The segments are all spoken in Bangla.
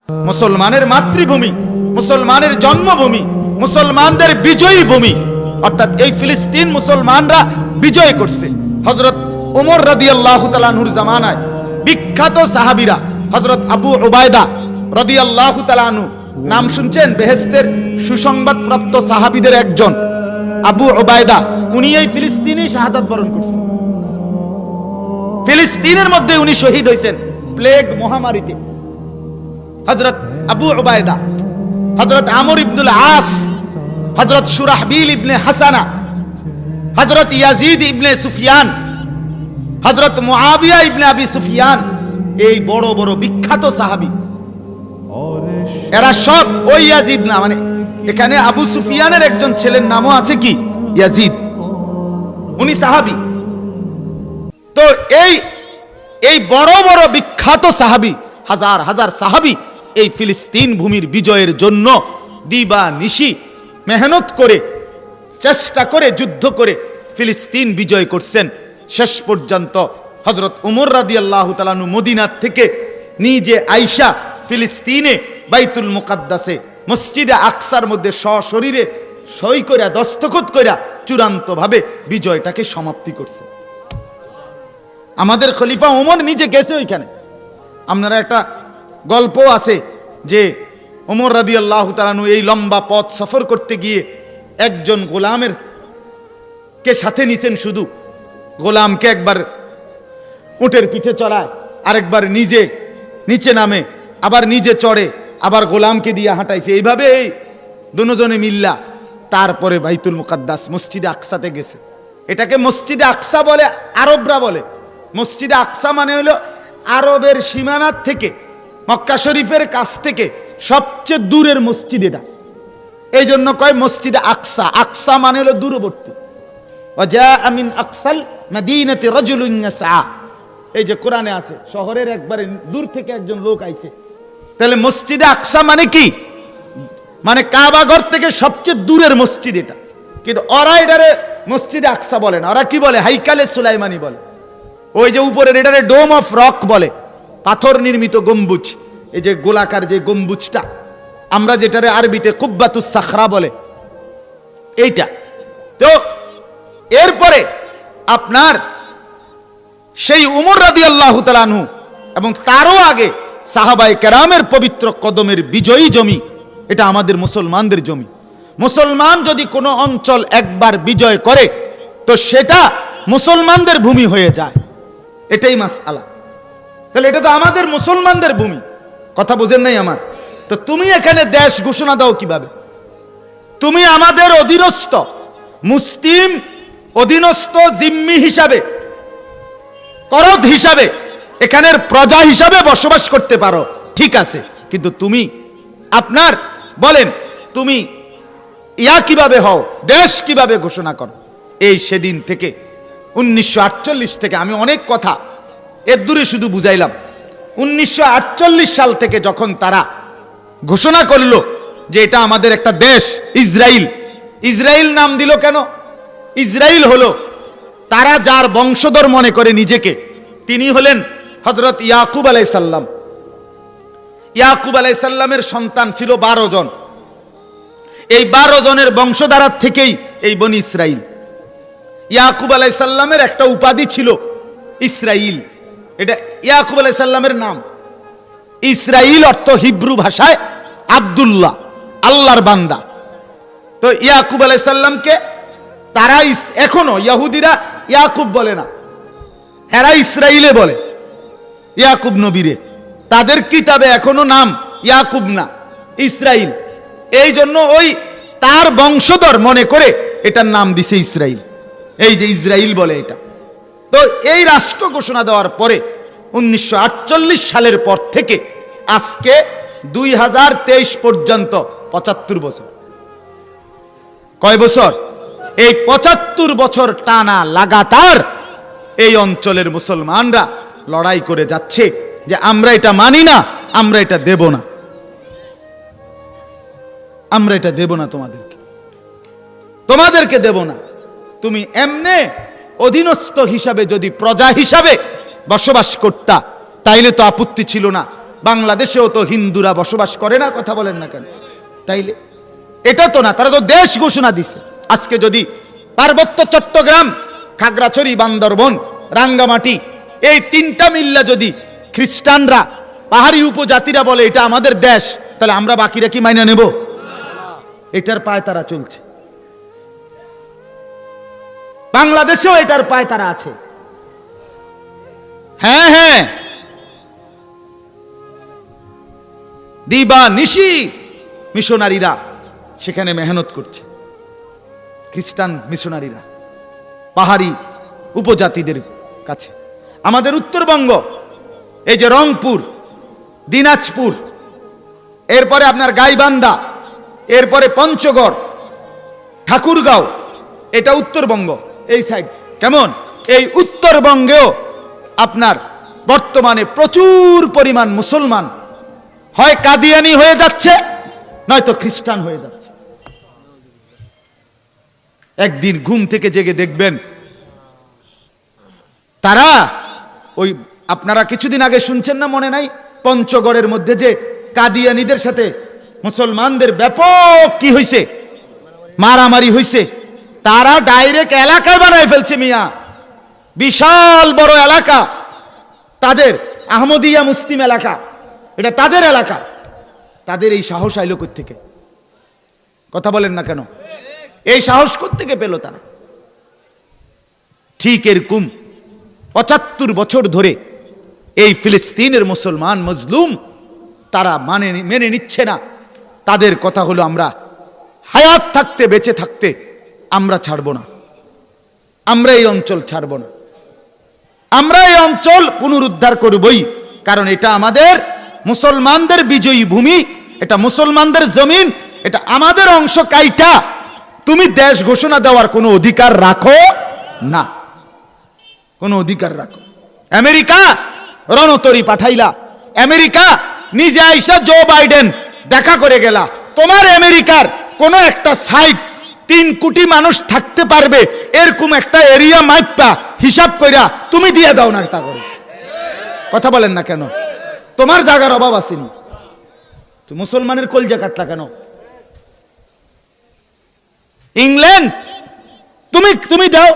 মুসলমানের মাতৃভূমি, মুসলমানের জন্মভূমি, মুসলমানদের বিজয়ী ভূমি, অর্থাৎ এই ফিলিস্তিন মুসলমানরা বিজয় করছে। হযরত ওমর রাদিয়াল্লাহু তাআলা আনহুর জামানায় বিখ্যাত সাহাবীরা, হযরত আবু উবায়দা রাদিয়াল্লাহু তাআলা আনহু, নাম শুনছেন? বেহেশতের সুসংবাদ প্রাপ্ত সাহাবীদের একজন আবু উবায়দা, উনি এই ফিলিস্তিনে শাহাদাত বরণ করছেন। ফিলিস্তিনের মধ্যে উনি শহীদ হয়েছেন প্লেগ মহামারীতে। হযরত আবু উবায়দা, হযরত আমর ইবনুল আস, হযরত শুরাহবিল ইবনে হাসানা, হযরত ইয়াজিদ ইবনে সুফিয়ান, হযরত মুআবিয়া ইবনে আবি সুফিয়ান, এই বড় বড় বিখ্যাত সাহাবী, এরা সব ওই ইয়াজিদ না, মানে এখানে আবু সুফিয়ানের একজন ছেলের নামও আছে কি? ইয়াজিদ, উনি সাহাবী। তো এই বড় বড় বিখ্যাত সাহাবী, হাজার হাজার সাহাবী এই ফিলিস্তিন ভূমির বিজয়ের জন্য দিবা নিশি মেহনত করে, চেষ্টা করে, যুদ্ধ করে ফিলিস্তিন বিজয় করছেন। শেষ পর্যন্ত হযরত ওমর রাদিয়াল্লাহু তাআলা আনহু মদিনা থেকে নিজে আয়েশা ফিলিস্তিনে বাইতুল মুকাদ্দাসে মসজিদে আকসার মধ্যে সশরীরে সই কইরা, দস্তখত কইরা চূড়ান্ত ভাবে বিজয়টাকে সমাপ্তি করছে। আমাদের খলিফা ওমর নিজে গেছে ওইখানে। আপনারা একটা গল্প আছে যে ওমর রাদিয়াল্লাহু তাআলা আনহু এই লম্বা পথ সফর করতে গিয়ে একজন গোলামের কে সাথে নিছেন। শুধু গোলামকে একবার উটের পিঠে চড়ায়, আরেকবার নিজে নিচে নামে, আবার নিজে চড়ে, আবার গোলামকে দিয়ে হাঁটাইছে। এইভাবে এই দুজনে মিল্লা তারপরে বাইতুল মুকাদ্দাস মসজিদে আকসাতে গেছে। এটাকে মসজিদে আকসা বলে, আরবরা বলে। মসজিদে আকসা মানে হলো আরবের সীমানার থেকে, মক্কা শরীফের কাছ থেকে সবচেয়ে দূরের মসজিদ এটা। এই জন্য কয় মসজিদে আকসা। আকসা মানে হলো দূরবর্তী। ওয়াজা মিন আকসাল মাদিনাতি রাজুলুন ইয়াসআ, এই যে কোরআনে আছে, শহরের একবারে দূর থেকে একজন লোক আইছে। তাহলে মসজিদে আকসা মানে কি? মানে কাবা ঘর থেকে সবচেয়ে দূরের মসজিদ এটা। কিন্তু ওরা এটারে মসজিদে আকসা বলে না, ওরা কি বলে? হাইকালে সুলাইমানি বলে। ওই যে উপরের এটারে ডোম অফ রক বলে, পাথর নির্মিত গম্বুজ। এই যে গোলাকার যে গম্বুজটা, আমরা যেটারে আরবিতে কুব্বাতুস সাখরা বলে, এইটা। তো এরপরে আপনার সেই উমর রাদিয়াল্লাহু তাআলা আনহু এবং তারও আগে সাহাবায়ে কেরামের পবিত্র কদমের বিজয়ী জমি এটা আমাদের মুসলমানদের জমি। মুসলমান যদি কোনো অঞ্চল একবার বিজয় করে তো সেটা মুসলমানদের ভূমি হয়ে যায়, এটাই মাসআলা। তাহলে এটা তো আমাদের মুসলমানদের ভূমি, কথা বুঝেন নাই আমার? তো তুমি এখানে দেশ ঘোষণা দাও কিভাবে? তুমি আমাদের অধীনস্থ, মুসলিম অধীনস্থ জিম্মি হিসাবে, করদ হিসাবে, এখানের প্রজা হিসাবে বসবাস করতে পারো, ঠিক আছে। কিন্তু তুমি আপনার বলেন তুমি ইয়া কিভাবে হও, দেশ কিভাবে ঘোষণা করো? এই সেদিন থেকে 1948 থেকে আমি অনেক কথা এর দূরে শুধু বুঝাইলাম। 1948 সাল থেকে যখন তারা ঘোষণা করলো যে এটা আমাদের একটা দেশ, ইসরাইল। ইসরাইল নাম দিল কেন? ইসরাইল হলো তারা যার বংশধর মনে করে নিজেকে, তিনি হলেন হযরত ইয়াকুব আলাইহিস সালাম। ইয়াকুব আলাইহিস সালামের সন্তান ছিল 12 জন। এই 12 জনের বংশধারা থেকেই এই বনি ইসরাইল। ইয়াকুব আলাইহিস সালামের একটা উপাধি ছিল ইসরাইল, এটা ইয়াকুব আলাইহিস সালামের নাম। ইসরাইল অর্থ হিব্রু ভাষায় আব্দুল্লাহ, আল্লাহর বান্দা। তো ইয়াকুব আলাইহিস সালামকে তারা এখনো ইহুদিরা ইয়াকুব বলে না, এরা ইসরাইলে বলে ইয়াকুব নবীরে। তাদের কিতাবে এখনো নাম ইয়াকুব না, ইসরাইল। এই জন্য ওই তার বংশধর মনে করে এটার নাম দিছে ইসরাইল। এই যে ইসরাইল বলে এটা। তো এই রাষ্ট্র ঘোষণা দেওয়ার পরে 1948 সালের পর থেকে আজকে 2023 পর্যন্ত 75 বছর। কয় বছর? এই 75 বছর টানা লাগাতার এই অঞ্চলের মুসলমানরা লড়াই করে যাচ্ছে যে আমরা এটা মানি না, আমরা এটা দেব না, আমরা এটা দেব না, তোমাদেরকে দেব না। তুমি এমনে অধীনস্থ হিসাবে যদি প্রজা হিসাবে বসবাস করতা তাইলে তো আপত্তি ছিল না। বাংলাদেশেও তো হিন্দুরা বসবাস করে না, কথা বলেন না কেন? তাইলে এটা তো না, তারা তো দেশ ঘোষণা দিছে। আজকে যদি পার্বত্য চট্টগ্রাম, খাগড়াছড়ি, বান্দরবন, রাঙ্গামাটি এই তিনটা মিল্লা যদি খ্রিস্টানরা, পাহাড়ি উপজাতিরা বলে এটা আমাদের দেশ, তাহলে আমরা বাকিরা কি মাইনা নেব? এটার পায় তারা চলছে। বাংলাদেশেও এটার পায় তারা আছে। হ্যাঁ হ্যাঁ, দিবা নিশি মিশনারিরা সেখানে মেহনত করছে। খ্রিস্টান মিশনারিরা পাহাড়ি উপজাতিদের কাছে। আমাদের উত্তরবঙ্গ, এই যে রংপুর, দিনাজপুর, এরপরে আপনার গাইবান্ধা, এরপরে পঞ্চগড়, ঠাকুরগাঁও, এটা উত্তরবঙ্গ এই সাইড। কেমন? এই উত্তরবঙ্গেও আপনার বর্তমানে প্রচুর পরিমাণ মুসলমান হয় কাদিয়ানি হয়ে যাচ্ছে, নয়তো খ্রিস্টান হয়ে যাচ্ছে। একদিন ঘুম থেকে জেগে দেখবেন তারা ওই, আপনারা কিছুদিন আগে শুনছেন না, মনে নাই, পঞ্চগড়ের মধ্যে যে কাদিয়ানিদের সাথে মুসলমানদের ব্যাপক কি হইছে, মারামারি হইছে। তারা ডাইরেক্ট এলাকায় বানায় ফেলছে মিয়া, বিশাল বড় এলাকা তাদের, আহমদিয়া মুসলিম এলাকা, এটা তাদের এলাকা। তাদের এই সাহস আইলো কই থেকে? কথা বলেন না কেন? এই সাহস কোত্থেকে পেল তারা? ঠিক এরকম ৭৫ বছর ধরে এই ফিলিস্তিনের মুসলমান মজলুম তারা মেনে নিচ্ছে না। তাদের কথা হলো আমরা হায়াত থাকতে, বেঁচে থাকতে আমরা ছাড়ব না, আমরা এই অঞ্চল ছাড়ব না, আমরা এই অঞ্চল পুনরুদ্ধার করবই। কারণ এটা আমাদের মুসলমানদের বিজয়ী ভূমি, এটা মুসলমানদের জমিন, এটা আমাদের অংশ। কাইটা তুমি দেশ ঘোষণা দেওয়ার কোনো অধিকার রাখো না, কোনো অধিকার রাখো। আমেরিকা রণতরী পাঠাইলা, আমেরিকা নিজে আইসা জো বাইডেন দেখা করে গেলা। তোমার আমেরিকার কোন একটা সাইড 3 কোটি মানুষ থাকতে পারবে এরকম একটা এরিয়া মাইপা হিসাব কইরা তুমি দিয়ে দাও না, তা করে। কথা বলেন না কেন? তোমার জায়গার অভাব আসেনি, তুমি মুসলমানের কলজা কাটলা কেন? ইংল্যান্ড তুমি দাও,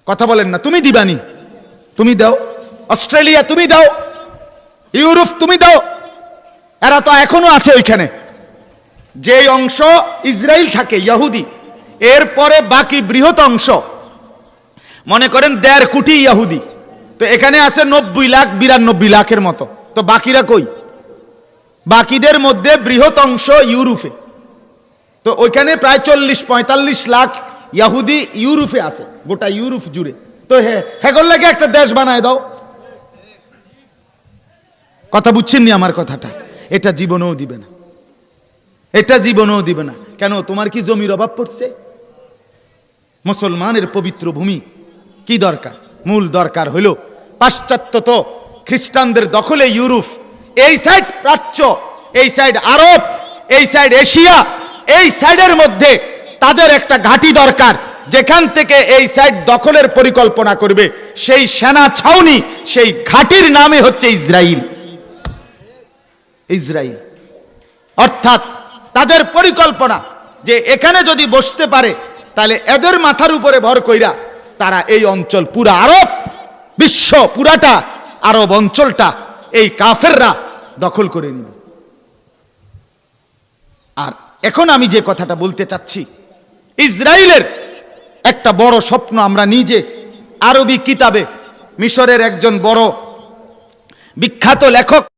কথা বলেন না, তুমি দিবানি, তুমি দাও। অস্ট্রেলিয়া তুমি দাও, ইউরোপ তুমি দাও। এরা তো এখনো আছে ওইখানে। যে অংশ ইসরায়েল থাকে ইহুদি, এরপরে বাকি বৃহৎ অংশ, মনে করেন 1.5 কোটি ইহুদি, তো এখানে আছে 90 লাখ 92 লাখের মতো। তো বাকিরা কই? বাকিদের মধ্যে বৃহৎ অংশ ইউরোপে, তো ওইখানে প্রায় 40-45 লাখ ইহুদি ইউরোপে আছে, গোটা ইউরোপ জুড়ে। তো হেগর লাগে একটা দেশ বানায় দাও। কথা বুঝছেননি আমার কথাটা? এটা জীবনেও দিবে না, এটা জীবনেও দিবে না। কেন? তোমার কি জমির অভাব পড়ছে? মুসলমানের পবিত্র ভূমি কি দরকার? মূল দরকার হইল পাশ্চাত্য তো খ্রিস্টানদের দখলে ইউরোপ, এই সাইড প্রাচ্য, এই সাইড আরব, এই সাইড এশিয়া, এই সাইডের মধ্যে তাদের একটা ঘাঁটি দরকার, যেখান থেকে এই সাইড দখলের পরিকল্পনা করবে। সেই সেনা ছাউনি, সেই ঘাঁটির নামে হচ্ছে ইসরায়েল। ইসরায়েল অর্থাৎ তাদের পরিকল্পনা যে এখানে যদি বসতে পারে তাহলে এদের মাথার উপরে ভর কইরা তারা এই অঞ্চল, পুরা আরব বিশ্ব, পুরাটা আরব অঞ্চলটা এই কাফেররা দখল করে নেবে। আর এখন আমি যে কথাটা বলতে চাচ্ছি, ইসরায়েলের একটা বড় স্বপ্ন আমরা নিজে আরবি কিতাবে, মিশরের একজন বড় বিখ্যাত লেখক